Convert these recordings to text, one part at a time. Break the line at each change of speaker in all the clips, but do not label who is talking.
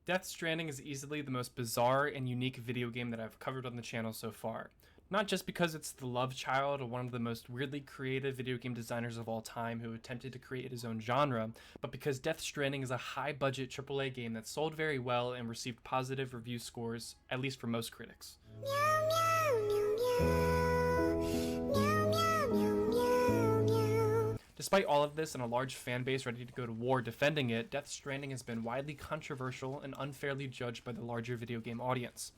Death Stranding is easily the most bizarre and unique video game that I've covered on the channel so far. Not just because it's the love child of one of the most weirdly creative video game designers of all time who attempted to create his own genre, but because Death Stranding is a high-budget AAA game that sold very well and received positive review scores, at least for most critics.
Meow, meow, meow, meow. Meow, meow, meow, meow, meow.
Despite all of this and a large fan base ready to go to war defending it, Death Stranding has been widely controversial and unfairly judged by the larger video game audience.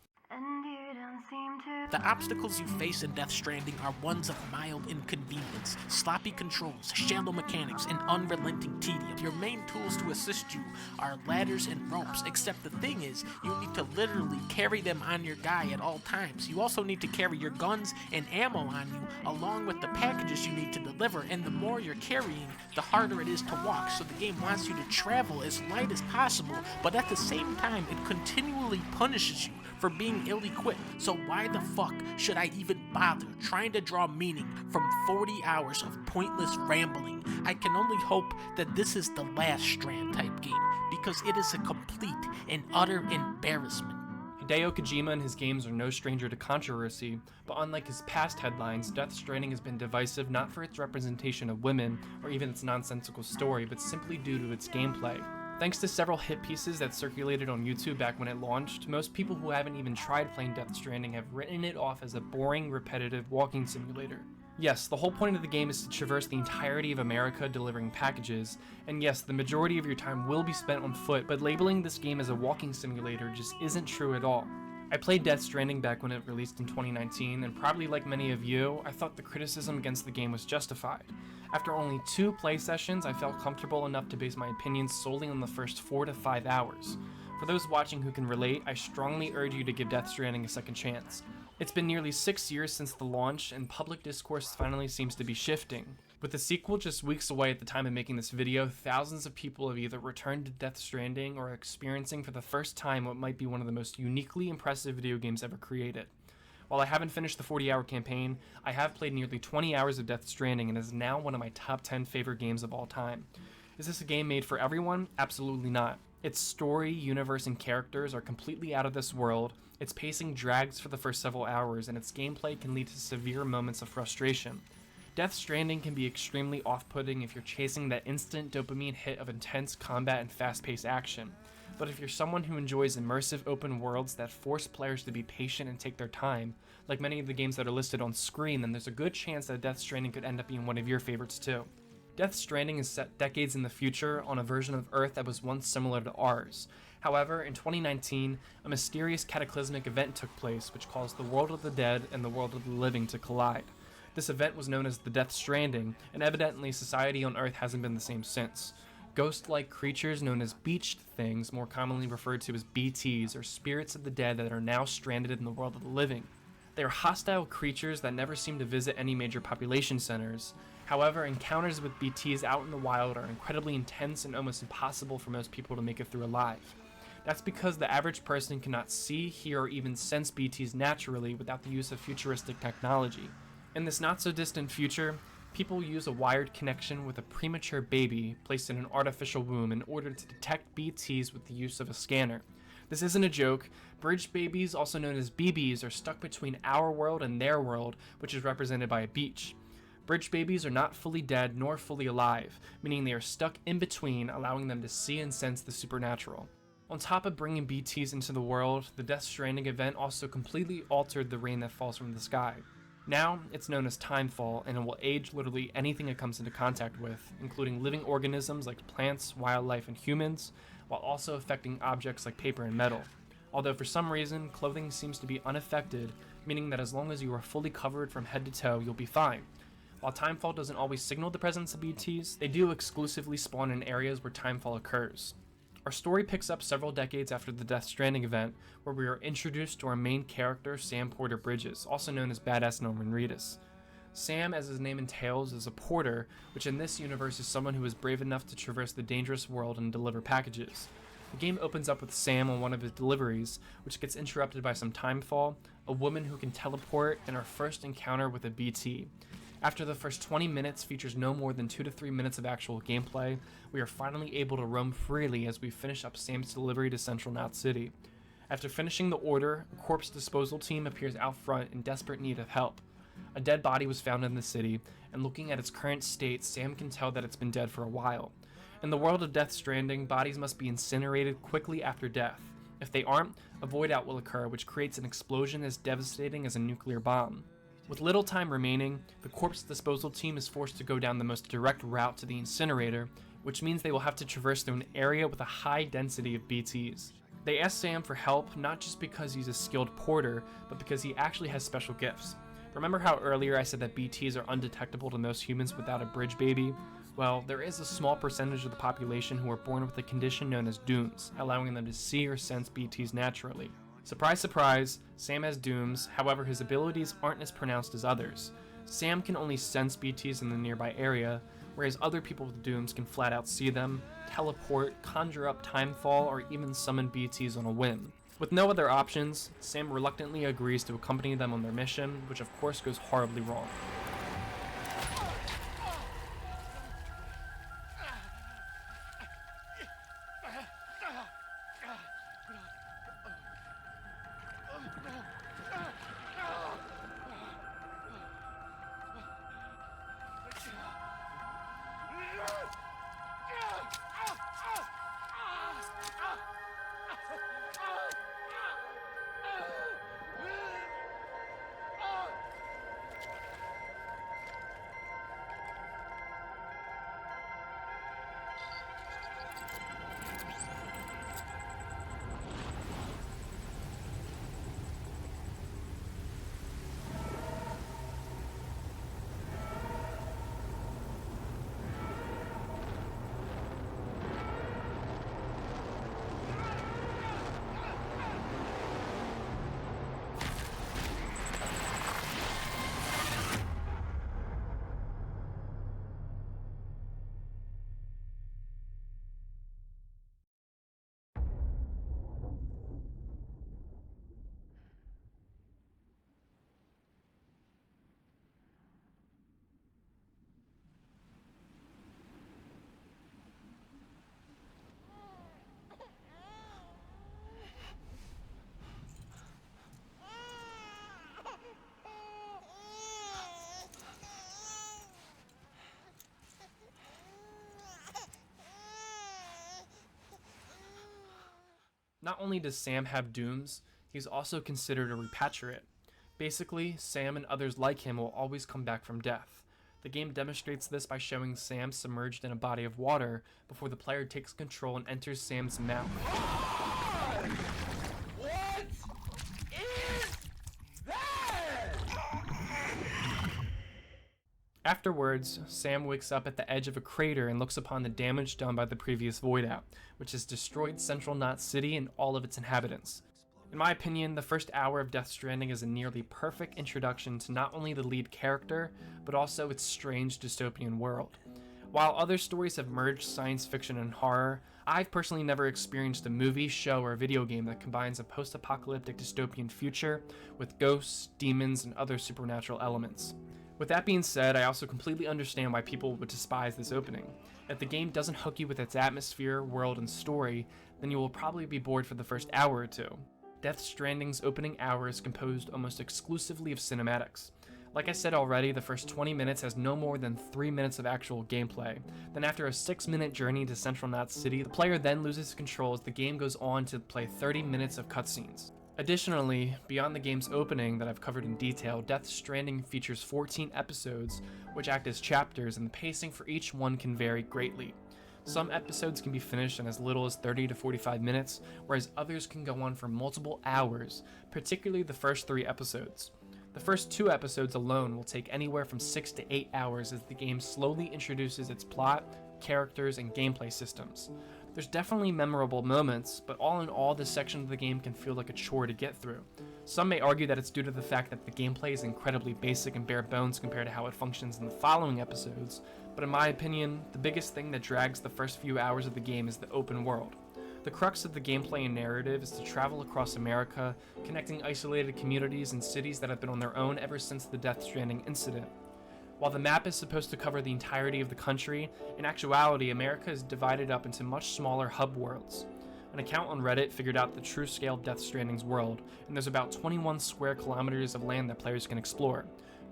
The obstacles you face in Death Stranding are ones of mild inconvenience, sloppy controls, shallow mechanics, and unrelenting tedium. Your main tools to assist you are ladders and ropes, except the thing is, you need to literally carry them on your guy at all times. You also need to carry your guns and ammo on you, along with the packages you need to deliver, and the more you're carrying, the harder it is to walk, so the game wants you to travel as light as possible, but at the same time, it continually punishes you for being ill-equipped. So why the fuck should I even bother trying to draw meaning from 40 hours of pointless rambling? I can only hope that this is the last Strand type game, because it is a complete and utter embarrassment.
Hideo Kojima and his games are no stranger to controversy, but unlike his past headlines, Death Stranding has been divisive not for its representation of women or even its nonsensical story, but simply due to its gameplay. Thanks to several hit pieces that circulated on YouTube back when it launched, most people who haven't even tried playing Death Stranding have written it off as a boring, repetitive walking simulator. Yes, the whole point of the game is to traverse the entirety of America delivering packages, and yes, the majority of your time will be spent on foot, but labeling this game as a walking simulator just isn't true at all. I played Death Stranding back when it released in 2019, and probably like many of you, I thought the criticism against the game was justified. After only 2 play sessions, I felt comfortable enough to base my opinions solely on the first 4 to 5 hours. For those watching who can relate, I strongly urge you to give Death Stranding a second chance. It's been nearly 6 years since the launch, and public discourse finally seems to be shifting. With the sequel just weeks away at the time of making this video, thousands of people have either returned to Death Stranding or are experiencing for the first time what might be one of the most uniquely impressive video games ever created. While I haven't finished the 40-hour campaign, I have played nearly 20 hours of Death Stranding and is now one of my top 10 favorite games of all time. Is this a game made for everyone? Absolutely not. Its story, universe, and characters are completely out of this world, its pacing drags for the first several hours, and its gameplay can lead to severe moments of frustration. Death Stranding can be extremely off-putting if you're chasing that instant dopamine hit of intense combat and fast-paced action. But if you're someone who enjoys immersive open worlds that force players to be patient and take their time, like many of the games that are listed on screen, then there's a good chance that Death Stranding could end up being one of your favorites too. Death Stranding is set decades in the future on a version of Earth that was once similar to ours. However, in 2019, a mysterious cataclysmic event took place which caused the world of the dead and the world of the living to collide. This event was known as the Death Stranding, and evidently society on Earth hasn't been the same since. Ghost-like creatures known as beached things, more commonly referred to as BTs, are spirits of the dead that are now stranded in the world of the living. They are hostile creatures that never seem to visit any major population centers. However, encounters with BTs out in the wild are incredibly intense and almost impossible for most people to make it through alive. That's because the average person cannot see, hear, or even sense BTs naturally without the use of futuristic technology. In this not-so-distant future, people use a wired connection with a premature baby placed in an artificial womb in order to detect BTs with the use of a scanner. This isn't a joke. Bridge babies, also known as BBs, are stuck between our world and their world, which is represented by a beach. Bridge babies are not fully dead nor fully alive, meaning they are stuck in between, allowing them to see and sense the supernatural. On top of bringing BTs into the world, the Death Stranding event also completely altered the rain that falls from the sky. Now, it's known as timefall, and it will age literally anything it comes into contact with, including living organisms like plants, wildlife, and humans, while also affecting objects like paper and metal. Although for some reason, clothing seems to be unaffected, meaning that as long as you are fully covered from head to toe, you'll be fine. While timefall doesn't always signal the presence of BTs, they do exclusively spawn in areas where timefall occurs. Our story picks up several decades after the Death Stranding event, where we are introduced to our main character, Sam Porter Bridges, also known as Badass Norman Reedus. Sam, as his name entails, is a porter, which in this universe is someone who is brave enough to traverse the dangerous world and deliver packages. The game opens up with Sam on one of his deliveries, which gets interrupted by some timefall, a woman who can teleport, and our first encounter with a BT. After the first 20 minutes features no more than 2 to 3 minutes of actual gameplay, we are finally able to roam freely as we finish up Sam's delivery to Central Knot City. After finishing the order, a corpse disposal team appears out front in desperate need of help. A dead body was found in the city, and looking at its current state, Sam can tell that it's been dead for a while. In the world of Death Stranding, bodies must be incinerated quickly after death. If they aren't, a void out will occur, which creates an explosion as devastating as a nuclear bomb. With little time remaining, the corpse disposal team is forced to go down the most direct route to the incinerator, which means they will have to traverse through an area with a high density of BTs. They ask Sam for help, not just because he's a skilled porter, but because he actually has special gifts. Remember how earlier I said that BTs are undetectable to most humans without a bridge baby? Well, there is a small percentage of the population who are born with a condition known as dooms, allowing them to see or sense BTs naturally. Surprise, surprise, Sam has dooms, however his abilities aren't as pronounced as others. Sam can only sense BTs in the nearby area, whereas other people with dooms can flat out see them, teleport, conjure up timefall, or even summon BTs on a whim. With no other options, Sam reluctantly agrees to accompany them on their mission, which of course goes horribly wrong. Not only does Sam have dooms, he's also considered a repatriate. Basically, Sam and others like him will always come back from death. The game demonstrates this by showing Sam submerged in a body of water before the player takes control and enters Sam's mouth.
What is that?
Afterwards, Sam wakes up at the edge of a crater and looks upon the damage done by the previous void out, which has destroyed Central Knot City and all of its inhabitants. In my opinion, the first hour of Death Stranding is a nearly perfect introduction to not only the lead character, but also its strange dystopian world. While other stories have merged science fiction and horror, I've personally never experienced a movie, show, or video game that combines a post-apocalyptic dystopian future with ghosts, demons, and other supernatural elements. With that being said, I also completely understand why people would despise this opening. If the game doesn't hook you with its atmosphere, world, and story, then you will probably be bored for the first hour or two. Death Stranding's opening hour is composed almost exclusively of cinematics. Like I said already, the first 20 minutes has no more than 3 minutes of actual gameplay. Then after a 6-minute journey to Central Knot City, the player then loses control as the game goes on to play 30 minutes of cutscenes. Additionally, beyond the game's opening that I've covered in detail, Death Stranding features 14 episodes, which act as chapters, and the pacing for each one can vary greatly. Some episodes can be finished in as little as 30 to 45 minutes, whereas others can go on for multiple hours, particularly the first 3 episodes. The first 2 episodes alone will take anywhere from 6 to 8 hours as the game slowly introduces its plot, characters, and gameplay systems. There's definitely memorable moments, but all in all, this section of the game can feel like a chore to get through. Some may argue that it's due to the fact that the gameplay is incredibly basic and bare bones compared to how it functions in the following episodes, but in my opinion, the biggest thing that drags the first few hours of the game is the open world. The crux of the gameplay and narrative is to travel across America, connecting isolated communities and cities that have been on their own ever since the Death Stranding incident. While the map is supposed to cover the entirety of the country, in actuality, America is divided up into much smaller hub worlds. An account on Reddit figured out the true scale of Death Stranding's world, and there's about 21 square kilometers of land that players can explore.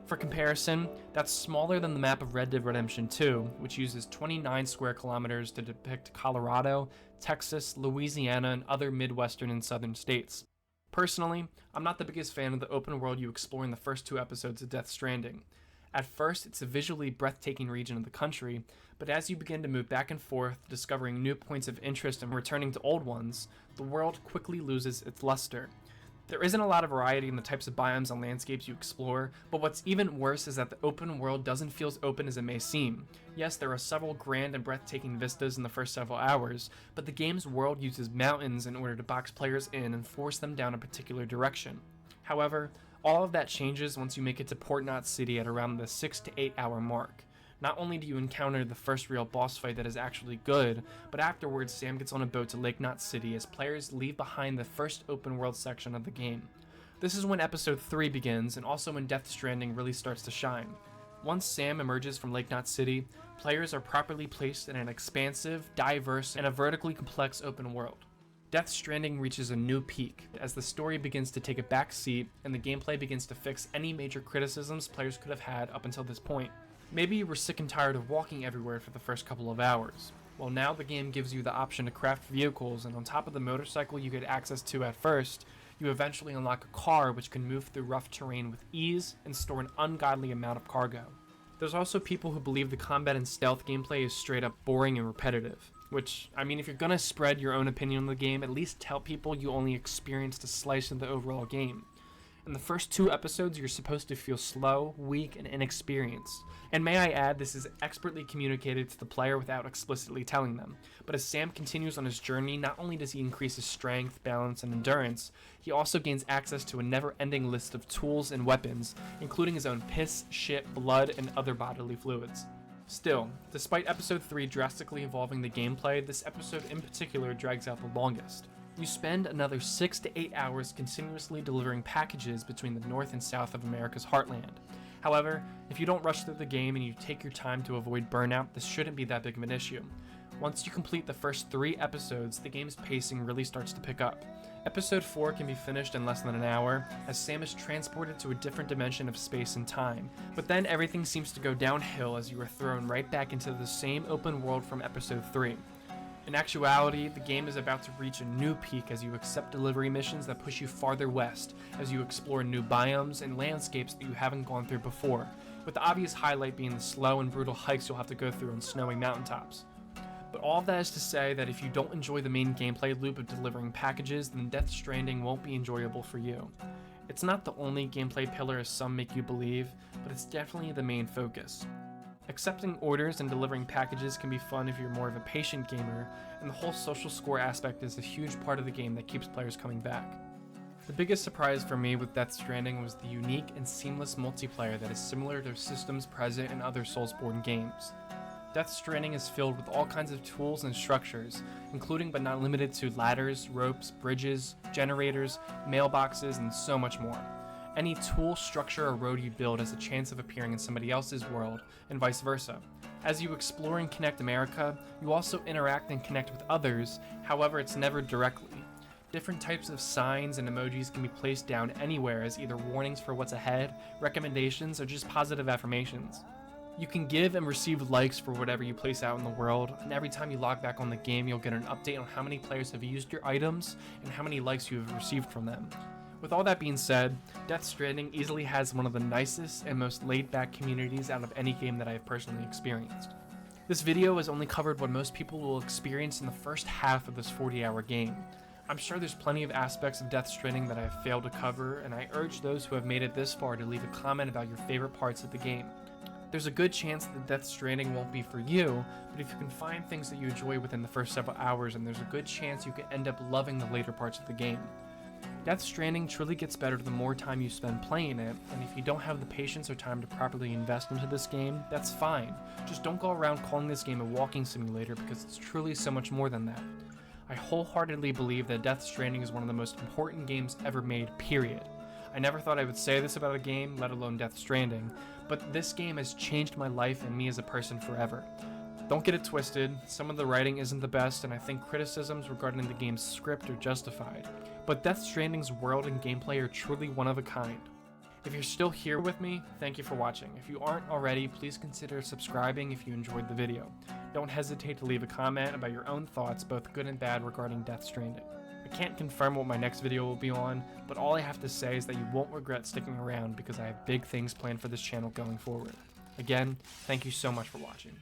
For comparison, that's smaller than the map of Red Dead Redemption 2, which uses 29 square kilometers to depict Colorado, Texas, Louisiana, and other Midwestern and Southern states. Personally, I'm not the biggest fan of the open world you explore in the first 2 episodes of Death Stranding. At first, it's a visually breathtaking region of the country, but as you begin to move back and forth, discovering new points of interest and returning to old ones, the world quickly loses its luster. There isn't a lot of variety in the types of biomes and landscapes you explore, but what's even worse is that the open world doesn't feel as open as it may seem. Yes, there are several grand and breathtaking vistas in the first several hours, but the game's world uses mountains in order to box players in and force them down a particular direction. However, all of that changes once you make it to Port Knot City at around the 6 to 8 hour mark. Not only do you encounter the first real boss fight that is actually good, but afterwards Sam gets on a boat to Lake Knot City as players leave behind the first open world section of the game. This is when episode 3 begins, and also when Death Stranding really starts to shine. Once Sam emerges from Lake Knot City, players are properly placed in an expansive, diverse, and a vertically complex open world. Death Stranding reaches a new peak as the story begins to take a back seat and the gameplay begins to fix any major criticisms players could have had up until this point. Maybe you were sick and tired of walking everywhere for the first couple of hours. Well, now the game gives you the option to craft vehicles, and on top of the motorcycle you get access to at first, you eventually unlock a car which can move through rough terrain with ease and store an ungodly amount of cargo. There's also people who believe the combat and stealth gameplay is straight up boring and repetitive. Which, I mean, if you're gonna spread your own opinion on the game, at least tell people you only experienced a slice of the overall game. In the first 2 episodes, you're supposed to feel slow, weak, and inexperienced. And may I add, this is expertly communicated to the player without explicitly telling them. But as Sam continues on his journey, not only does he increase his strength, balance, and endurance, he also gains access to a never-ending list of tools and weapons, including his own piss, shit, blood, and other bodily fluids. Still, despite episode 3 drastically evolving the gameplay, this episode in particular drags out the longest. You spend another 6 to 8 hours continuously delivering packages between the north and south of America's heartland. However, if you don't rush through the game and you take your time to avoid burnout, this shouldn't be that big of an issue. Once you complete the first 3 episodes, the game's pacing really starts to pick up. Episode 4 can be finished in less than an hour, as Sam is transported to a different dimension of space and time, but then everything seems to go downhill as you are thrown right back into the same open world from episode 3. In actuality, the game is about to reach a new peak as you accept delivery missions that push you farther west, as you explore new biomes and landscapes that you haven't gone through before, with the obvious highlight being the slow and brutal hikes you'll have to go through on snowy mountaintops. But all of that is to say that if you don't enjoy the main gameplay loop of delivering packages, then Death Stranding won't be enjoyable for you. It's not the only gameplay pillar as some make you believe, but it's definitely the main focus. Accepting orders and delivering packages can be fun if you're more of a patient gamer, and the whole social score aspect is a huge part of the game that keeps players coming back. The biggest surprise for me with Death Stranding was the unique and seamless multiplayer that is similar to systems present in other Soulsborne games. Death Stranding is filled with all kinds of tools and structures, including but not limited to ladders, ropes, bridges, generators, mailboxes, and so much more. Any tool, structure, or road you build has a chance of appearing in somebody else's world, and vice versa. As you explore and connect America, you also interact and connect with others, however it's never directly. Different types of signs and emojis can be placed down anywhere as either warnings for what's ahead, recommendations, or just positive affirmations. You can give and receive likes for whatever you place out in the world, and every time you log back on the game you'll get an update on how many players have used your items and how many likes you have received from them. With all that being said, Death Stranding easily has one of the nicest and most laid-back communities out of any game that I have personally experienced. This video has only covered what most people will experience in the first half of this 40-hour game. I'm sure there's plenty of aspects of Death Stranding that I have failed to cover, and I urge those who have made it this far to leave a comment about your favorite parts of the game. There's a good chance that Death Stranding won't be for you, but if you can find things that you enjoy within the first several hours, then there's a good chance you could end up loving the later parts of the game. Death Stranding truly gets better the more time you spend playing it, and if you don't have the patience or time to properly invest into this game, that's fine. Just don't go around calling this game a walking simulator because it's truly so much more than that. I wholeheartedly believe that Death Stranding is one of the most important games ever made, period. I never thought I would say this about a game, let alone Death Stranding, but this game has changed my life and me as a person forever. Don't get it twisted, some of the writing isn't the best, and I think criticisms regarding the game's script are justified, but Death Stranding's world and gameplay are truly one of a kind. If you're still here with me, thank you for watching. If you aren't already, please consider subscribing if you enjoyed the video. Don't hesitate to leave a comment about your own thoughts, both good and bad, regarding Death Stranding. I can't confirm what my next video will be on, but all I have to say is that you won't regret sticking around because I have big things planned for this channel going forward. Again, thank you so much for watching.